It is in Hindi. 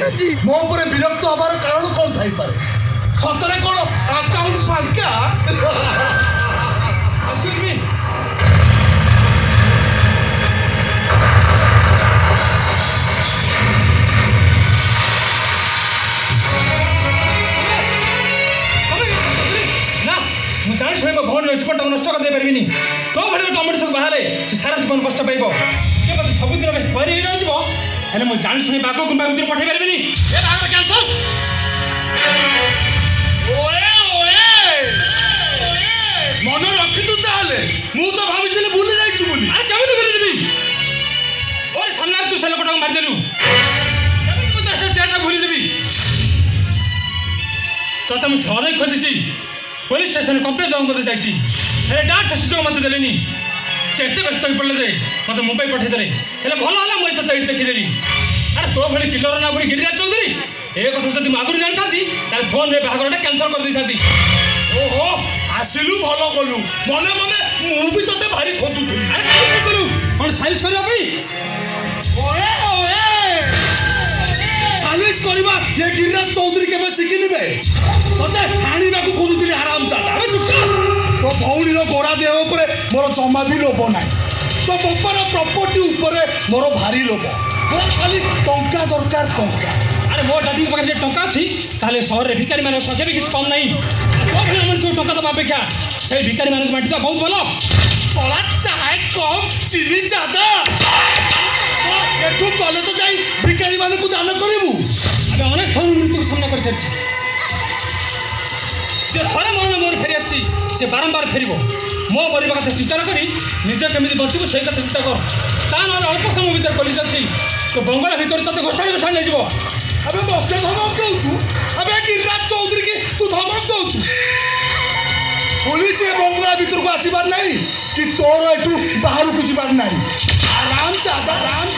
ଅଛି ମୋ ଉପରେ ବିରକ୍ତ ହବାର କାରଣ କଣ ଥାଇପାରେ? ସତରେ କଣ ଆକାଉଣ୍ଟ ଫାଙ୍କା? ମୁଁ ଜାଣି ଶୁଣି ମୋ ଭଉଣୀର ଜୀବନଟାକୁ ନଷ୍ଟ କରିଦେଇପାରିବିନି। ତୋ ଭଳି ଟମାଟୋ ସବୁ ବାହାରେ ସେ ସାରା ଜୀବନ କଷ୍ଟ ପାଇବ। ସେ ମୋତେ ସବୁଦିନ ପାଇଁ ଖରି ରହିଯିବ, ହେଲେ ମୁଁ ଜାଣି ଶୁଣି ବାଘ କିମ୍ବା ଭିତରେ ପଠେଇ ପାରିବିନି। ଏ ବାହାଘର କ୍ୟାନ୍ସଲ। ମନେ ରଖିଛୁ ତାହେଲେ? ମୁଁ ତ ଭାବିଥିଲି ଭୁଲି ଯାଇଛୁ ବୋଲି। ଆରେ କେମିତି ଭୁଲିଯିବି? ଓରେ ସାମ୍ନାରେ ତୁ ସେ ଲୋକଟାକୁ ମାରିଦେଲୁ, କେମିତି ମୁଁ ସେ ଚେୟାରଟା ଭୁଲିଯିବି? ତତେ ମୁଁ ସହରରେ ଖୋଜିଛି, पुलिस स्टेशन कंप्लेन जमा करते जाइए, डांस से सुजोग मत देलेनी। से एत व्यस्त हो पड़े जे मत मुंबई पठेदेले, हेल्ले भल है मुझे तो ये देखीदेली। अरे तो भाई किलर ना पड़ी गिरिराज चौधरी ए कथा जब आगुरी जानी था फोन में बाहर कैंसल कर दी था। ओहो आसिलु भल कलु, मने मने मु भी तते भारी खोजुथुली। अरे क्या करू कौन साइज करबा भाई? ओए ओए सालिस करबा ये गिरिराज चौधरी केबे शिखिनिबे? तते हाणीबाकू खोजुथुली आराम चाटा। अबे चुप तो भौणीर गोरा देह उपरे मोर जमा भी लोभ ना, तो बापार प्रॉपर्टी उपरे मोर भारी लोभ। मोर खाली टंका दरकार टंका। अरे मो डाडी पाखे जे टंका अछि ताले शहर रे भिखारी माने सजे भी किछ कम नहीं। तो भले मन जो टंका दबा अपेक्षा से भिखारी माने को बांटिदा बहुत भलो। पला चाय कम चीनी ज्यादा। तो एठू कले तो जाई भिखारी माने को दान करिवु। अबे अनेक थर मृत्यु को सामना कर सारछि। जे थरे मन मोर फेरि आछि से बारंबार फेरिबो। मो परिवार कथा चिंता न करी निजे केमिति बचिबो सेही कथा चिंता कर। ता न अल्प समय भीतर पुलिस अछि तो बंगला भीतर तते घोषाणी घोषाणी ले जिवो। अबे मते धमक दउछु? अबे गिरिराज चौधरी की तू धमक दउछु? पुलिस ए बंगला भीतर को आसीबार नहीं कि तोर एठू बाहर को जीबार नहीं। आराम चादा आराम।